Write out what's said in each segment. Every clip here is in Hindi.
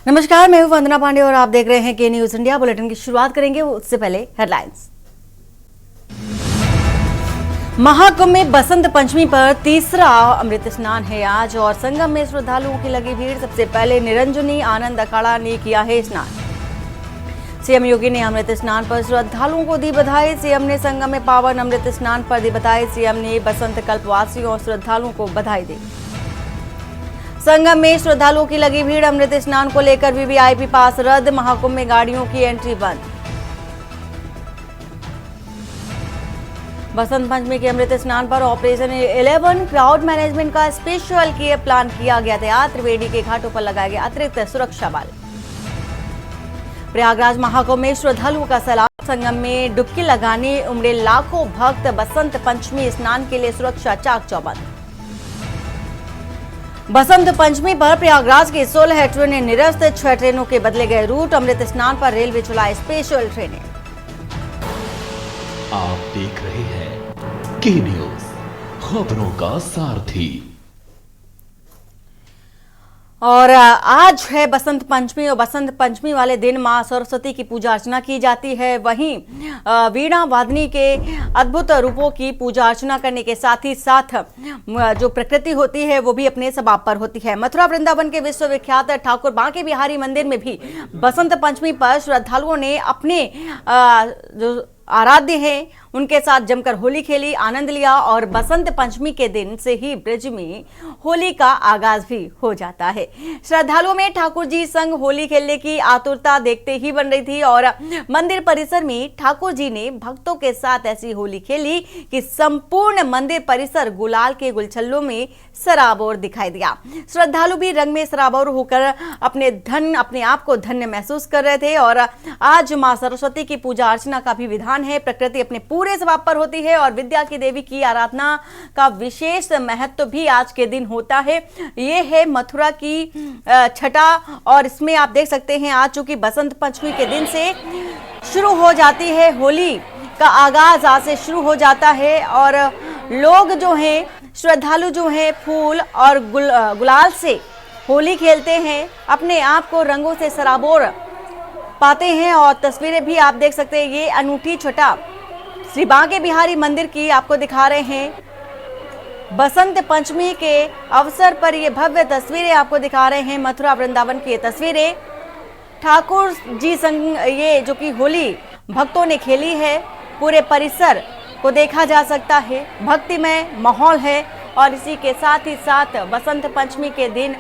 नमस्कार, मैं हूं वंदना पांडे और आप देख रहे हैं के न्यूज इंडिया। बुलेटिन की शुरुआत करेंगे उससे पहले हेडलाइंस। महाकुंभ में बसंत पंचमी पर तीसरा अमृत स्नान है आज और संगम में श्रद्धालुओं की लगी भीड़। सबसे पहले निरंजनी आनंद अखाड़ा ने किया है स्नान। सीएम योगी ने अमृत स्नान पर श्रद्धालुओं को दी बधाई। सीएम ने संगम में पावन अमृत स्नान पर दी बधाई। सीएम ने बसंत कल्पवासियों और श्रद्धालुओं को बधाई दी। संगम में श्रद्धालुओं की लगी भीड़। अमृत स्नान को लेकर वीवीआईपी पास रद्द। महाकुंभ में गाड़ियों की एंट्री बंद। बसंत पंचमी के अमृत स्नान पर ऑपरेशन 11 क्राउड मैनेजमेंट का स्पेशल प्लान किया गया था। त्रिवेणी के घाटों पर लगाया गया अतिरिक्त सुरक्षा बल। प्रयागराज महाकुंभ में श्रद्धालुओं का सैलाब। संगम में डुबकी लगाने उमड़े लाखों भक्त। बसंत पंचमी स्नान के लिए सुरक्षा चाक चौबंद। बसंत पंचमी पर प्रयागराज के 16 ट्रेनें निरस्त। 6 ट्रेनों के बदले गए रूट। अमृत स्नान पर रेलवे चलाए स्पेशल ट्रेनें। आप देख रहे हैं के न्यूज, खबरों का सारथी। और आज है बसंत पंचमी और बसंत पंचमी वाले दिन मां सरस्वती की पूजा अर्चना की जाती है। वहीं वीणा वादनी के अद्भुत रूपों की पूजा अर्चना करने के साथ ही साथ जो प्रकृति होती है वो भी अपने स्वभाव पर होती है। मथुरा वृंदावन के विश्वविख्यात ठाकुर बांके बिहारी मंदिर में भी बसंत पंचमी पर श्रद्धालुओं ने अपने जो आराध्य हैं उनके साथ जमकर होली खेली, आनंद लिया और बसंत पंचमी के दिन से ही ब्रज में होली का आगाज भी हो जाता है। श्रद्धालुओं में ठाकुर जी संग होली खेलने की आतुरता देखते ही बन रही थी और मंदिर परिसर में ठाकुर जी ने भक्तों के साथ ऐसी होली खेली कि संपूर्ण मंदिर परिसर गुलाल के गुलछल्लों में सराबोर दिखाई दिया। श्रद्धालु भी रंग में सराबोर होकर अपने आप को धन्य महसूस कर रहे थे। और आज मां सरस्वती की पूजा अर्चना का भी विधान है। प्रकृति अपने पूरे स्वभाव पर होती है और विद्या की देवी की आराधना का विशेष महत्व भी आज के दिन होता है। ये है मथुरा की छठा और इसमें आप देख सकते हैं आज चूंकि बसंत पंचमी के दिन से शुरू हो जाती है, होली का आगाज आज से शुरू हो जाता है और लोग जो हैं, श्रद्धालु जो हैं, फूल और गुलाल से होली खेलते हैं, अपने आप को रंगों से सराबोर पाते हैं। और तस्वीरें भी आप देख सकते हैं। ये अनूठी छटा श्री बांके बिहारी मंदिर की आपको दिखा रहे हैं। बसंत पंचमी के अवसर पर ये भव्य तस्वीरें आपको दिखा रहे हैं। मथुरा वृंदावन की ये तस्वीरें ठाकुर जी संग ये जो कि होली भक्तों ने खेली है, पूरे परिसर को देखा जा सकता है। भक्तिमय माहौल है और इसी के साथ ही साथ बसंत पंचमी के दिन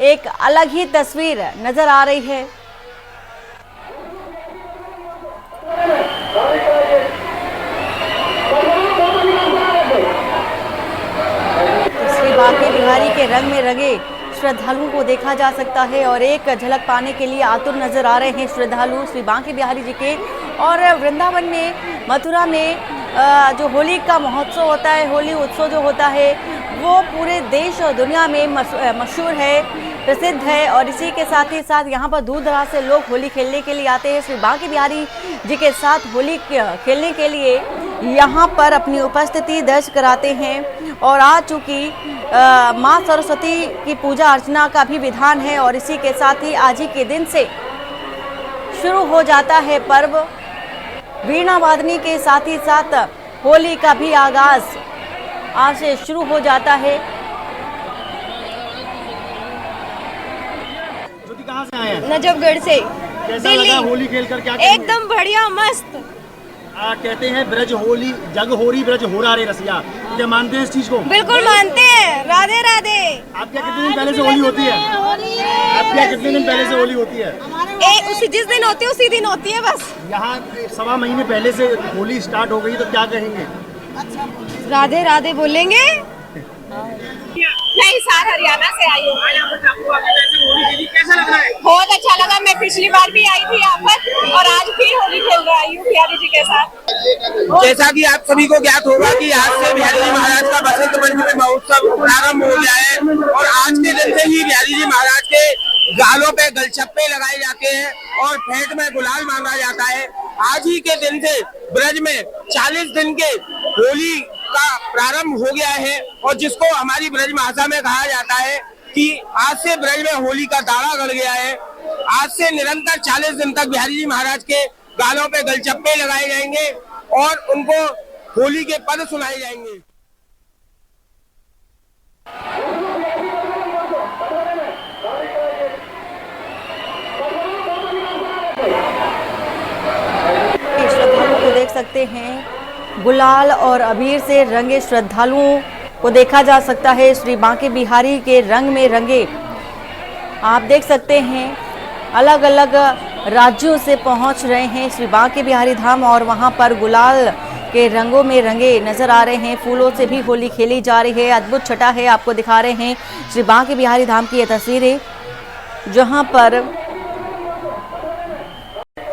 एक अलग ही तस्वीर नजर आ रही है। श्री बांके बिहारी के रंग में रंगे श्रद्धालुओं को देखा जा सकता है और एक झलक पाने के लिए आतुर नजर आ रहे हैं श्रद्धालु श्री बांके बिहारी जी के। और वृंदावन में, मथुरा में जो होली का महोत्सव होता है, होली उत्सव जो होता है वो पूरे देश और दुनिया में मशहूर है, प्रसिद्ध है। और इसी के साथ ही साथ यहाँ पर दूर दराज से लोग होली खेलने के लिए आते हैं। श्री बांके बिहारी जी के साथ होली खेलने के लिए यहाँ पर अपनी उपस्थिति दर्ज कराते हैं। और आज चूँकि माँ सरस्वती की पूजा अर्चना का भी विधान है और इसी के साथ ही आज ही के दिन से शुरू हो जाता है पर्व। वीणा वादनी के साथ ही साथ होली का भी आगाज आज से शुरू हो जाता है। कहाँ से आए हैं? नजफगढ़ से। कैसा लगा होली खेलकर? क्या एकदम बढ़िया, मस्त। कहते हैं ब्रज होली जग होरी ब्रज हो रे रसिया, क्या मानते हैं इस चीज को? बिल्कुल मानते हैं। राधे राधे। आपके कितने दिन पहले से होली होती है? आपके कितने दिन पहले से होली होती है? उसी जिस दिन होती है उसी दिन होती है बस। यहाँ 1.25 महीने पहले से होली स्टार्ट हो गई तो क्या कहेंगे? राधे राधे बोलेंगे। नहीं, सार हरियाणा से आई हूँ। कैसा लग रहा है? बहुत अच्छा लगा। मैं पिछली बार भी आई थी यहाँ पर और आज फिर होली खेल रहा आई हूँ बिहारी जी के साथ। जैसा कि आप सभी को ज्ञात होगा कि आज से बिहारी जी महाराज का बसंत पंचमी महोत्सव प्रारंभ हो गया है और आज के दिन से ही बिहारी जी महाराज के गालों पे गलछप्पे लगाए जाते हैं और फेंट में गुलाल मांगा जाता है। आज ही के दिन से ब्रज में 40 दिन के होली का प्रारंभ हो गया है और जिसको हमारी ब्रज भाषा में कहा जाता है कि आज से ब्रज में होली का दाड़ा गड़ गया है। आज से निरंतर 40 दिन तक बिहारी जी महाराज के गालों पे गलचप्पे लगाए जाएंगे और उनको होली के पद सुनाए जाएंगे। श्रद्धालुओं को देख सकते हैं, गुलाल और अबीर से रंगे श्रद्धालुओं को देखा जा सकता है। श्री बांके बिहारी के रंग में रंगे आप देख सकते हैं, अलग अलग राज्यों से पहुंच रहे हैं श्री बांके बिहारी धाम और वहां पर गुलाल के रंगों में रंगे नजर आ रहे हैं। फूलों से भी होली खेली जा रही है। अद्भुत छटा है, आपको दिखा रहे हैं श्री बांके बिहारी धाम की ये तस्वीरें, जहां पर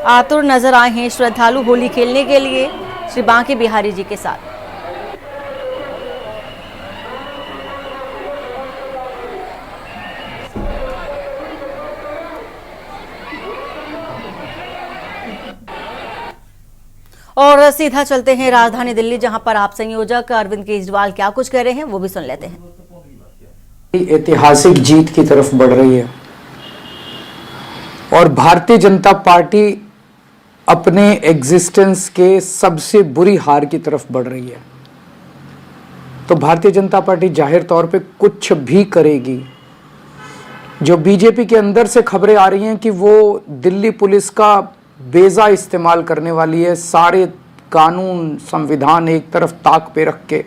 आतुर नजर आए हैं श्रद्धालु होली खेलने के लिए श्री बांके बिहारी जी के साथ। और सीधा चलते हैं राजधानी दिल्ली, जहां पर आप संयोजक अरविंद केजरीवाल क्या कुछ कह रहे हैं वो भी सुन लेते हैं। ऐतिहासिक जीत की तरफ बढ़ रही है और भारतीय जनता पार्टी अपने एग्जिस्टेंस के सबसे बुरी हार की तरफ बढ़ रही है। तो भारतीय जनता पार्टी जाहिर तौर पे कुछ भी करेगी। जो बीजेपी के अंदर से खबरें आ रही हैं कि वो दिल्ली पुलिस का बेजा इस्तेमाल करने वाली है, सारे कानून संविधान एक तरफ ताक पे रख के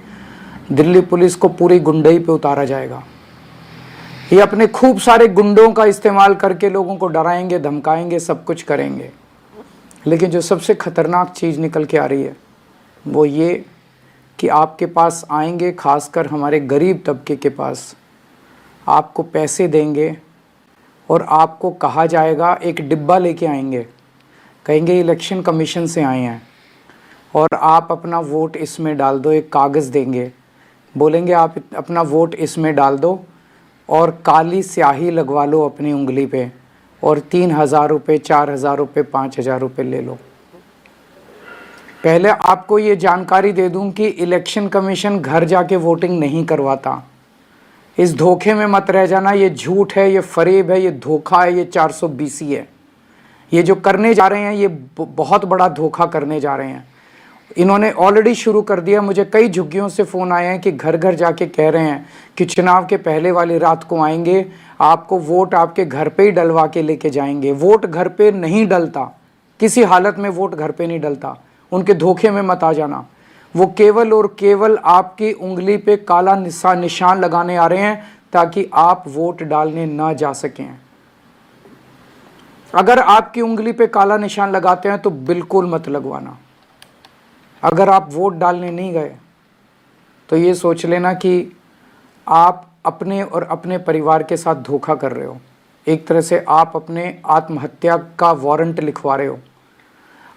दिल्ली पुलिस को पूरी गुंडई पे उतारा जाएगा। ये अपने खूब सारे गुंडों का इस्तेमाल करके लोगों को डराएंगे, धमकाएंगे, सब कुछ करेंगे। लेकिन जो सबसे खतरनाक चीज़ निकल के आ रही है वो ये कि आपके पास आएंगे, खासकर हमारे गरीब तबके के पास, आपको पैसे देंगे और आपको कहा जाएगा, एक डिब्बा लेके आएंगे, कहेंगे इलेक्शन कमीशन से आए हैं और आप अपना वोट इसमें डाल दो। एक कागज़ देंगे, बोलेंगे आप अपना वोट इसमें डाल दो और काली स्याही लगवा लो अपनी उंगली पे और 3,000 रुपये, 4,000 रुपये, 5,000 रुपये ले लो। पहले आपको ये जानकारी दे दूं कि इलेक्शन कमीशन घर जाके वोटिंग नहीं करवाता। इस धोखे में मत रह जाना, ये झूठ है, ये फरेब है, ये धोखा है, ये 420 है। ये जो करने जा रहे हैं ये बहुत बड़ा धोखा करने जा रहे हैं। इन्होंने ऑलरेडी शुरू कर दिया। मुझे कई झुग्गियों से फ़ोन आए हैं कि घर घर जाके कह रहे हैं कि चुनाव के पहले वाली रात को आएंगे, आपको वोट आपके घर पे ही डलवा के लेके जाएंगे। वोट घर पे नहीं डलता, किसी हालत में वोट घर पे नहीं डलता। उनके धोखे में मत आ जाना। वो केवल और केवल आपकी उंगली पे काला निशान लगाने आ रहे हैं ताकि आप वोट डालने ना जा सकें। अगर आपकी उंगली पे काला निशान लगाते हैं तो बिल्कुल मत लगवाना। अगर आप वोट डालने नहीं गए तो ये सोच लेना कि आप अपने और अपने परिवार के साथ धोखा कर रहे हो। एक तरह से आप अपने आत्महत्या का वारंट लिखवा रहे हो।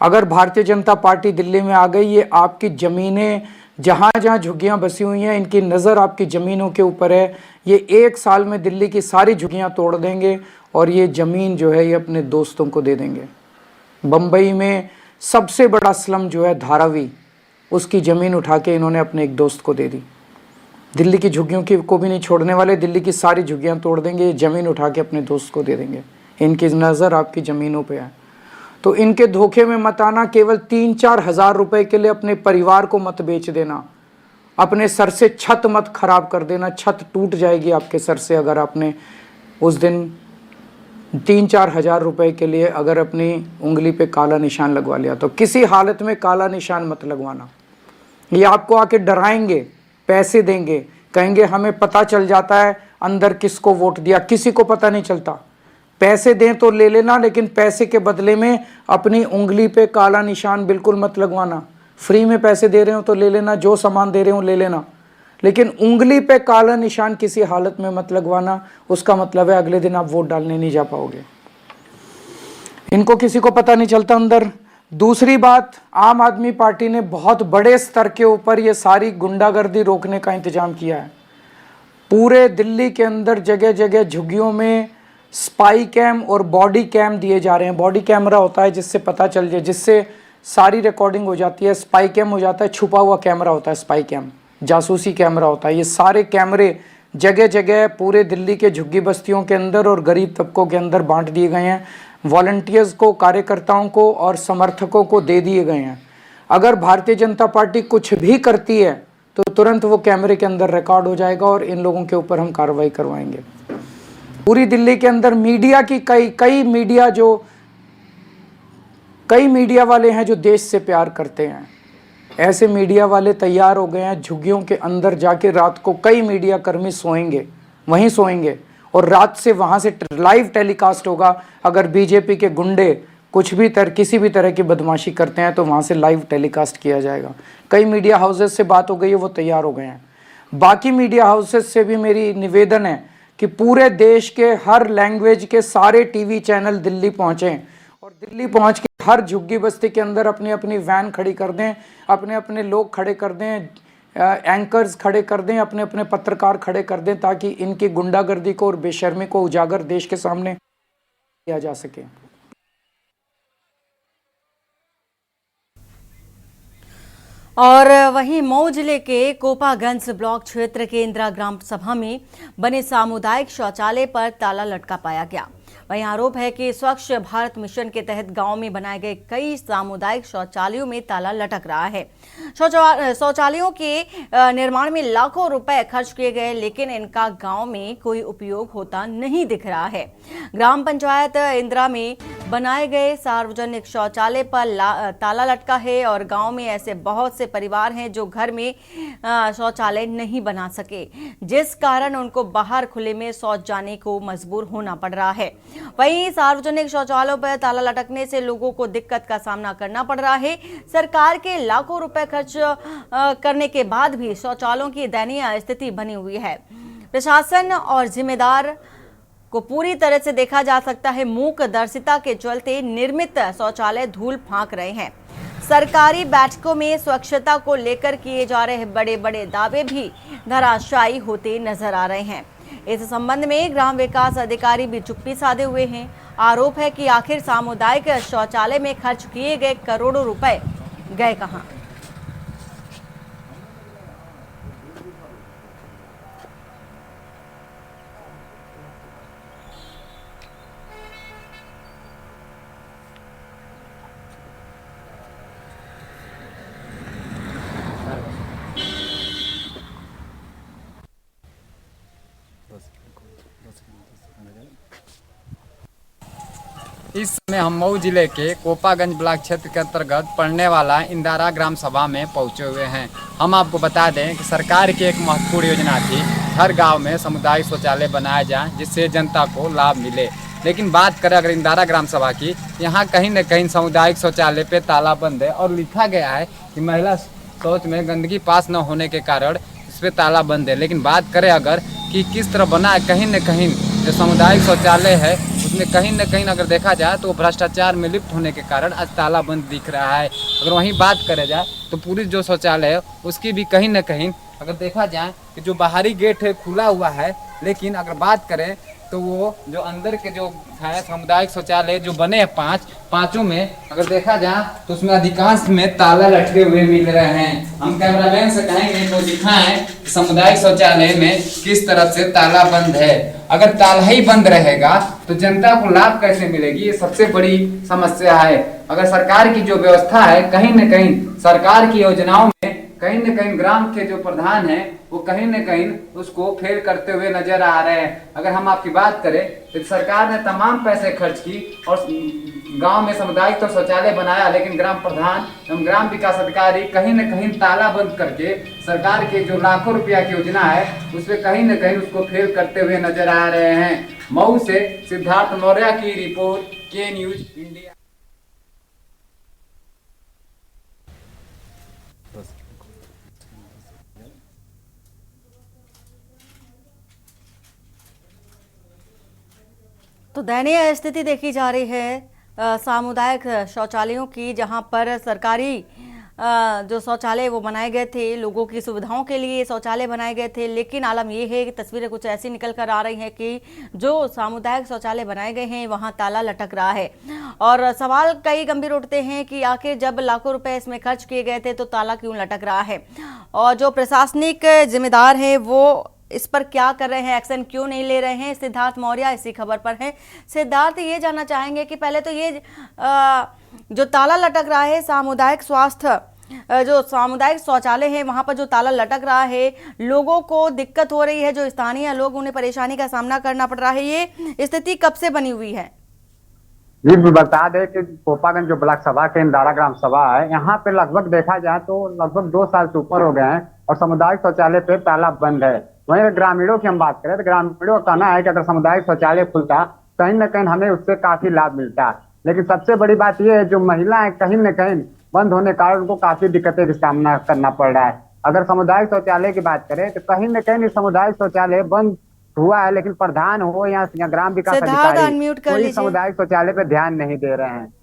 अगर भारतीय जनता पार्टी दिल्ली में आ गई, ये आपकी ज़मीनें जहाँ जहाँ झुग्गियाँ बसी हुई हैं, इनकी नज़र आपकी ज़मीनों के ऊपर है। ये 1 साल में दिल्ली की सारी झुग्गियाँ तोड़ देंगे और ये ज़मीन जो है ये अपने दोस्तों को दे देंगे। बम्बई में सबसे बड़ा स्लम जो है धारावी, उसकी ज़मीन उठा के इन्होंने अपने एक दोस्त को दे दी। दिल्ली की झुग्गियों की को भी नहीं छोड़ने वाले, दिल्ली की सारी झुग्गियाँ तोड़ देंगे, ये ज़मीन उठा के अपने दोस्त को दे देंगे। इनकी नज़र आपकी ज़मीनों पे है। तो इनके धोखे में मत आना। केवल 3-4 हज़ार रुपए के लिए अपने परिवार को मत बेच देना। अपने सर से छत मत खराब कर देना। छत टूट जाएगी आपके सर से अगर आपने उस दिन 3-4 हज़ार रुपए के लिए अगर अपनी उंगली पे काला निशान लगवा लिया। तो किसी हालत में काला निशान मत लगवाना। ये आपको आके डराएंगे, पैसे देंगे, कहेंगे हमें पता चल जाता है अंदर किसको वोट दिया। किसी को पता नहीं चलता। पैसे दें तो ले लेना, लेकिन पैसे के बदले में अपनी उंगली पे काला निशान बिल्कुल मत लगवाना। फ्री में पैसे दे रहे हो तो ले लेना, जो सामान दे रहे हो ले लेना, लेकिन उंगली पे काला निशान किसी हालत में मत लगवाना। उसका मतलब है अगले दिन आप वोट डालने नहीं जा पाओगे। इनको किसी को पता नहीं चलता अंदर। दूसरी बात, आम आदमी पार्टी ने बहुत बड़े स्तर के ऊपर ये सारी गुंडागर्दी रोकने का इंतजाम किया है। पूरे दिल्ली के अंदर जगह जगह झुग्गियों में स्पाई कैम और बॉडी कैम दिए जा रहे हैं। बॉडी कैमरा होता है जिससे पता चल जाए, जिससे सारी रिकॉर्डिंग हो जाती है। स्पाई कैम हो जाता है छुपा हुआ कैमरा होता है। स्पाई कैम जासूसी कैमरा होता है। ये सारे कैमरे जगह जगह पूरे दिल्ली के झुग्गी बस्तियों के अंदर और गरीब तबकों के अंदर बांट दिए गए हैं। वॉलंटियर्स को, कार्यकर्ताओं को और समर्थकों को दे दिए गए हैं। अगर भारतीय जनता पार्टी कुछ भी करती है तो तुरंत वो कैमरे के अंदर रिकॉर्ड हो जाएगा और इन लोगों के ऊपर हम कार्रवाई करवाएंगे। पूरी दिल्ली के अंदर मीडिया की कई मीडिया वाले हैं जो देश से प्यार करते हैं। ऐसे मीडिया वाले तैयार हो गए हैं, झुग्गियों के अंदर जाके रात को कई मीडिया कर्मी वहीं सोएंगे और रात से वहां से लाइव टेलीकास्ट होगा। अगर बीजेपी के गुंडे किसी भी तरह की बदमाशी करते हैं तो वहां से लाइव टेलीकास्ट किया जाएगा। कई मीडिया हाउसेस से बात हो गई है, वो तैयार हो गए हैं। बाकी मीडिया हाउसेस से भी मेरी निवेदन है कि पूरे देश के हर लैंग्वेज के सारे टीवी चैनल दिल्ली पहुंचें और दिल्ली पहुंच के हर झुग्गी बस्ती के अंदर अपनी अपनी वैन खड़ी कर दें, अपने अपने लोग खड़े कर दें, एंकर्स खड़े कर दें, अपने अपने पत्रकार खड़े कर दें, ताकि इनकी गुंडागर्दी को और बेशर्मी को उजागर देश के सामने किया जा सके। और वहीं मऊ जिले के कोपागंज ब्लॉक क्षेत्र के इंदिरा ग्राम सभा में बने सामुदायिक शौचालय पर ताला लटका पाया गया। वहीं आरोप है कि स्वच्छ भारत मिशन के तहत गांव में बनाए गए कई सामुदायिक शौचालयों में ताला लटक रहा है। शौचालयों के निर्माण में लाखों रुपए खर्च किए गए, लेकिन इनका गांव में कोई उपयोग होता नहीं दिख रहा है। ग्राम पंचायत इंदिरा में बनाए गए सार्वजनिक शौचालय पर ताला लटका है और गांव में ऐसे बहुत से परिवार हैं जो घर में शौचालय नहीं बना सके, जिस कारण उनको बाहर खुले में शौच जाने को मजबूर होना पड़ रहा है। वहीं सार्वजनिक शौचालयों पर ताला लटकने से लोगों को दिक्कत का सामना करना पड़ रहा है। सरकार के लाखों रुपए खर्च करने के बाद भी शौचालयों की दयनीय स्थिति बनी हुई है। प्रशासन और जिम्मेदार को पूरी तरह से देखा जा सकता है मूकदर्शिता के चलते निर्मित शौचालय धूल फांक रहे हैं। सरकारी बैठकों में स्वच्छता को लेकर किए जा रहे बड़े बड़े दावे भी धराशायी होते नजर आ रहे हैं। इस संबंध में ग्राम विकास अधिकारी भी चुप्पी साधे हुए हैं। आरोप है कि आखिर सामुदायिक शौचालय में खर्च किए गए करोड़ों रुपए गए कहां। इस समय हम मऊ जिले के कोपागंज ब्लॉक क्षेत्र के अंतर्गत पड़ने वाला इंदिरा ग्राम सभा में पहुंचे हुए हैं। हम आपको बता दें कि सरकार की एक महत्वपूर्ण योजना थी, हर गांव में सामुदायिक शौचालय बनाया जाए जिससे जनता को लाभ मिले। लेकिन बात करें अगर इंदिरा ग्राम सभा की, यहाँ कहीं न कहीं सामुदायिक शौचालय पे ताला बंद है और लिखा गया है कि महिला शौच में गंदगी पास न होने के कारण इस पर ताला बंद है। लेकिन बात करें अगर कि किस तरह बना है, कहीं न कहीं जो सामुदायिक शौचालय है उसमें कहीं न कहीं अगर देखा जाए तो भ्रष्टाचार में लिप्त होने के कारण आज ताला बंद दिख रहा है। अगर वहीं बात करें जाए तो पूरी जो शौचालय है उसकी भी कहीं न कहीं अगर देखा जाए कि जो बाहरी गेट है खुला हुआ है, लेकिन अगर बात करें तो वो जो अंदर के जो है सामुदायिक शौचालय जो बने हैं पांचों में अगर देखा जाए तो उसमें अधिकांश में ताला लटके हुए मिल रहे हैं। हम कैमरामैन से कहेंगे तो दिखाएं सामुदायिक शौचालय में किस तरह से ताला बंद है। अगर ताला ही बंद रहेगा तो जनता को लाभ कैसे मिलेगी, ये सबसे बड़ी समस्या है। अगर सरकार की जो व्यवस्था है कहीं न कहीं सरकार की योजनाओं में कहीं न कहीं ग्राम के जो प्रधान हैं वो कहीं न कहीं उसको फेल करते हुए नजर आ रहे हैं। अगर हम आपकी बात करें तो सरकार ने तमाम पैसे खर्च की और गांव में सामुदायिक तो शौचालय बनाया, लेकिन ग्राम प्रधान एवं ग्राम विकास अधिकारी कहीं न कहीं ताला बंद करके सरकार के जो लाखों रुपया की योजना है उसमें कहीं न कहीं उसको फेल करते हुए नजर आ रहे हैं। मऊ से सिद्धार्थ मौर्य की रिपोर्ट, के न्यूज इंडिया। तो दयनीय स्थिति देखी जा रही है सामुदायिक शौचालयों की, जहां पर सरकारी जो शौचालय वो बनाए गए थे, लोगों की सुविधाओं के लिए शौचालय बनाए गए थे। लेकिन आलम ये है कि तस्वीरें कुछ ऐसी निकल कर आ रही हैं कि जो सामुदायिक शौचालय बनाए गए हैं वहां ताला लटक रहा है और सवाल कई गंभीर उठते हैं कि आखिर जब लाखों रुपए इसमें खर्च किए गए थे तो ताला क्यों लटक रहा है। और जो प्रशासनिक जिम्मेदार हैं वो इस पर क्या कर रहे हैं, एक्शन क्यों नहीं ले रहे हैं? सिद्धार्थ मौर्य इसी खबर पर हैं। सिद्धार्थ, ये जानना चाहेंगे कि पहले तो ये जो ताला लटक रहा है सामुदायिक स्वास्थ्य जो सामुदायिक शौचालय है वहां पर जो ताला लटक रहा है, लोगों को दिक्कत हो रही है, जो स्थानीय लोग उन्हें परेशानी का सामना करना पड़ रहा है, ये स्थिति कब से बनी हुई है? जी बता दें कि कोपागंज जो ब्लॉक सभा के इंदारा ग्राम सभा है, यहाँ पे लगभग देखा जाए तो लगभग 2 साल से ऊपर हो गए हैं और सामुदायिक शौचालय पे ताला बंद है। वहीं ग्रामीणों की हम बात करें तो ग्रामीणों का कहना है कि अगर सामुदायिक शौचालय खुलता कहीं न कहीं हमें उससे काफी लाभ मिलता। लेकिन सबसे बड़ी बात यह है जो महिलाएं कहीं न कहीं बंद होने के कारण उनको काफी दिक्कतें का सामना करना पड़ रहा है। अगर सामुदायिक शौचालय की बात करें तो कहीं न कहीं सामुदायिक शौचालय बंद हुआ है, लेकिन प्रधान हो या ग्राम विकास अधिकारी कोई सामुदायिक शौचालय पे ध्यान नहीं दे रहे हैं।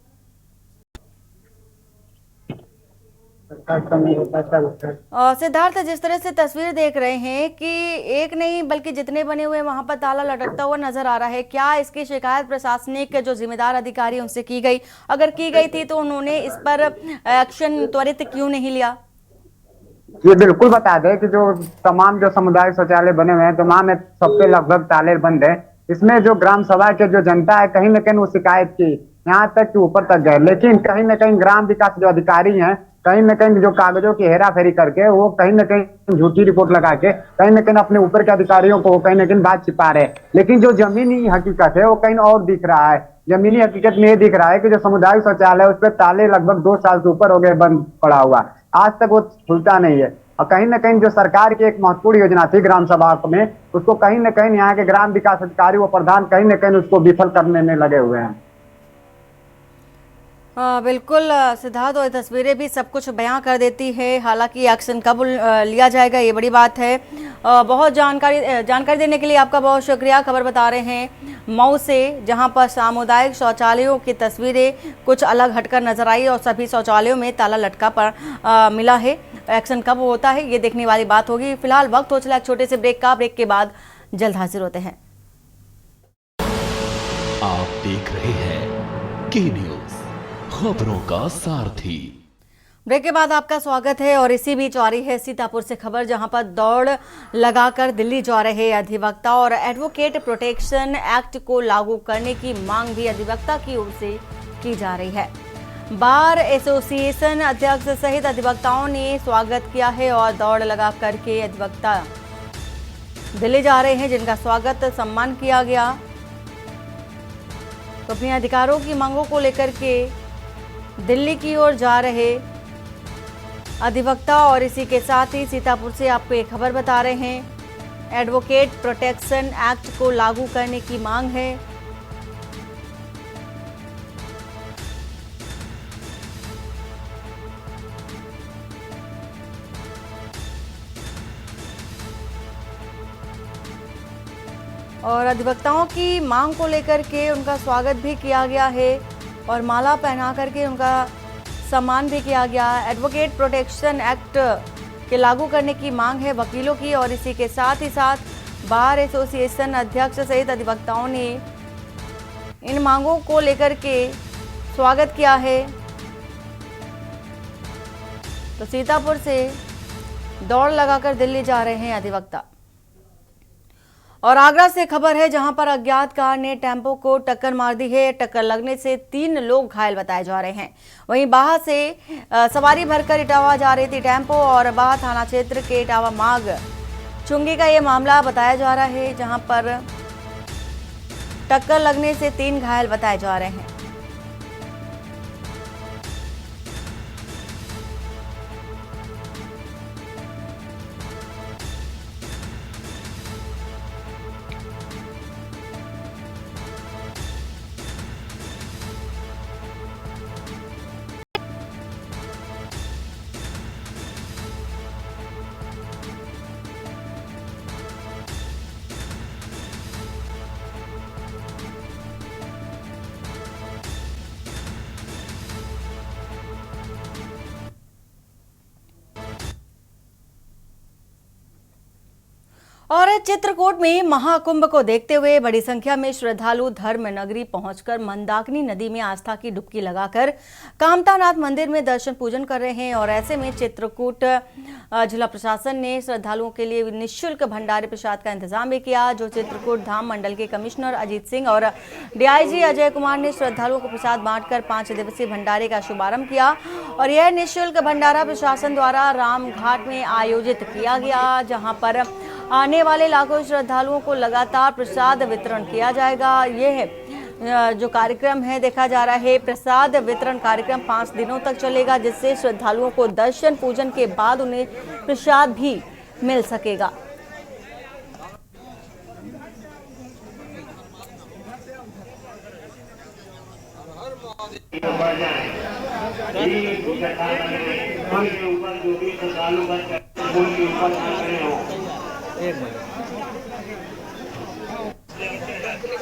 सिद्धार्थ, जिस तरह से तस्वीर देख रहे हैं कि एक नहीं बल्कि जितने बने हुए वहां पर ताला लटकता हुआ नजर आ रहा है, क्या इसकी शिकायत प्रशासनिक जो जिम्मेदार अधिकारी उनसे की गई? अगर की गई थी तो उन्होंने इस पर एक्शन त्वरित क्यों नहीं लिया? ये बिल्कुल बता दें कि जो तमाम जो सामुदायिक शौचालय बने हुए हैं तमाम में सब पे लगभग ताले बंद है। इसमें जो ग्राम सभा के जो जनता है कहीं न कहीं वो शिकायत की, यहाँ तक कि ऊपर तक गए, लेकिन कहीं न कहीं ग्राम विकास जो अधिकारी हैं कहीं न कहीं जो कागजों की हेरा फेरी करके वो कहीं न कहीं झूठी रिपोर्ट लगा के कहीं न कहीं अपने ऊपर के अधिकारियों को कहीं न कहीं बात छिपा रहे हैं। लेकिन जो जमीनी हकीकत है वो कहीं और दिख रहा है। जमीनी हकीकत में ये दिख रहा है कि जो सामुदायिक शौचालय है उस पर ताले लगभग 2 साल से ऊपर हो गए बंद पड़ा हुआ, आज तक वो खुलता नहीं है। और कहीं न कहीं जो सरकार की एक महत्वपूर्ण योजना थी ग्राम सभा में, उसको कहीं न कहीं यहाँ के ग्राम विकास अधिकारी व प्रधान कहीं न कहीं उसको विफल करने में लगे हुए हैं। बिल्कुल सिद्धार्थ, और तस्वीरें भी सब कुछ बयां कर देती है। हालांकि एक्शन कब लिया जाएगा ये बड़ी बात है। बहुत जानकारी देने के लिए आपका बहुत शुक्रिया। खबर बता रहे हैं मऊ से, जहां पर सामुदायिक शौचालयों की तस्वीरें कुछ अलग हटकर नजर आई और सभी शौचालयों में ताला लटका पर मिला है। एक्शन कब होता है ये देखने वाली बात होगी। फिलहाल वक्त हो चला एक छोटे से ब्रेक का। ब्रेक के बाद जल्द हाजिर होते हैं। आप देख रहे हैं के न्यूज, खबरों का सारथी। ब्रेक के बाद आपका स्वागत है। और इसी बीच आ रही है सीतापुर से खबर, जहां पर दौड़ लगाकर दिल्ली जा रहे अधिवक्ता और एडवोकेट प्रोटेक्शन एक्ट को लागू करने की मांग भी अधिवक्ता की ओर से की जा रही है। बार एसोसिएशन अध्यक्ष सहित अधिवक्ताओं ने स्वागत किया है और दौड़ लगा करके अधिवक्ता दिल्ली जा रहे हैं, जिनका स्वागत सम्मान किया गया। तो अपने अधिकारों की मांगों को लेकर के दिल्ली की ओर जा रहे अधिवक्ता। और इसी के साथ ही सीतापुर से आपको एक खबर बता रहे हैं, एडवोकेट प्रोटेक्शन एक्ट को लागू करने की मांग है। और अधिवक्ताओं की मांग को लेकर के उनका स्वागत भी किया गया है और माला पहना करके उनका सम्मान भी किया गया। एडवोकेट प्रोटेक्शन एक्ट के लागू करने की मांग है वकीलों की। और इसी के साथ ही साथ बार एसोसिएशन अध्यक्ष सहित अधिवक्ताओं ने इन मांगों को लेकर के स्वागत किया है। तो सीतापुर से दौड़ लगाकर दिल्ली जा रहे हैं अधिवक्ता। और आगरा से खबर है, जहां पर अज्ञात कार ने टेम्पो को टक्कर मार दी है। टक्कर लगने से 3 लोग घायल बताए जा रहे हैं। वहीं बाहा से सवारी भरकर इटावा जा रही थी टेम्पो और बाहा थाना क्षेत्र के इटावा मार्ग चुंगी का ये मामला बताया जा रहा है, जहां पर टक्कर लगने से 3 घायल बताए जा रहे हैं। और चित्रकूट में महाकुंभ को देखते हुए बड़ी संख्या में श्रद्धालु धर्म नगरी पहुंचकर मंदाकिनी नदी में आस्था की डुबकी लगाकर कामतानाथ मंदिर में दर्शन पूजन कर रहे हैं। और ऐसे में चित्रकूट जिला प्रशासन ने श्रद्धालुओं के लिए निःशुल्क भंडारे प्रसाद का इंतजाम भी किया, जो चित्रकूट धाम मंडल के कमिश्नर अजीत सिंह और डीआईजी अजय कुमार ने श्रद्धालुओं को प्रसाद बांटकर 5 दिवसीय भंडारे का शुभारंभ किया। और यह निःशुल्क भंडारा प्रशासन द्वारा रामघाट में आयोजित किया गया, जहां पर आने वाले लाखों श्रद्धालुओं को लगातार प्रसाद वितरण किया जाएगा। यह जो कार्यक्रम है देखा जा रहा है, प्रसाद वितरण कार्यक्रम 5 दिनों तक चलेगा, जिससे श्रद्धालुओं को दर्शन पूजन के बाद उन्हें प्रसाद भी मिल सकेगा।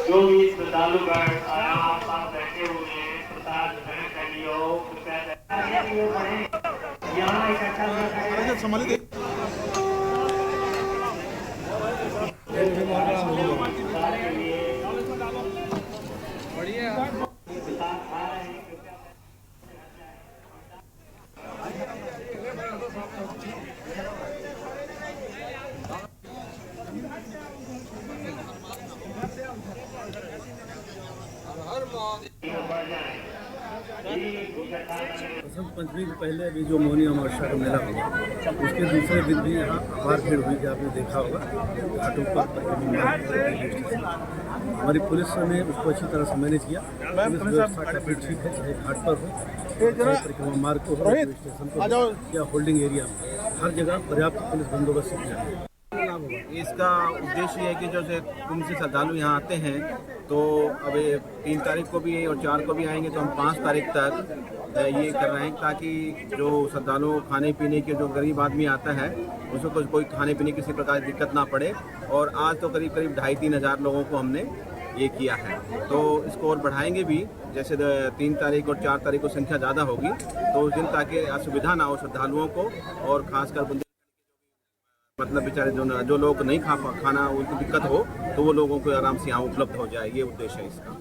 जो भी श्रद्धालुगण आराम बैठे हुए हैं, प्रसाद ग्रहण कर लियो, यहाँ इकट्ठा बसंत पंचमी के पहले अभी जो मोहनी अमावस्या का मेला हुआ, उसके दूसरे दिन भी यहाँ अपार भीड़ हुई, आपने देखा होगा घाटों पर। हमारी पुलिस ने उसको अच्छी तरह से मैनेज किया। पुलिस व्यवस्था काफी ठीक है, चाहे घाट पर हो, चाहे परिक्रमा मार्ग को हो, रेलवे स्टेशन पर या होल्डिंग एरिया में, हर जगह पर्याप्त पुलिस बंदोबस्त किया है। इसका उद्देश्य है कि जो कुंभ से श्रद्धालु यहाँ आते हैं, तो अब 3 तारीख को भी और 4 को भी आएंगे, तो हम 5 तारीख तक ये कर रहे हैं, ताकि जो श्रद्धालु खाने पीने के जो गरीब आदमी आता है उसको कोई खाने पीने किसी प्रकार की दिक्कत ना पड़े। और आज तो करीब 2,500-3 हज़ार लोगों को हमने ये किया है, तो इसको और बढ़ाएंगे भी। जैसे 3 तारीख और 4 तारीख को संख्या ज़्यादा होगी, तो उस दिन ताकि असुविधा ना हो श्रद्धालुओं को, और खासकर मतलब बेचारे जो लोग नहीं खाना उनको दिक्कत हो, तो वो लोगों को आराम से यहाँ उपलब्ध हो जाए, ये उद्देश्य है इसका।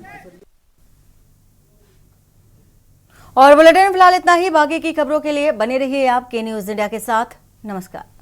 और बुलेटिन फिलहाल इतना ही। बाकी की खबरों के लिए बने रहिए आप के न्यूज़ इंडिया के साथ। नमस्कार।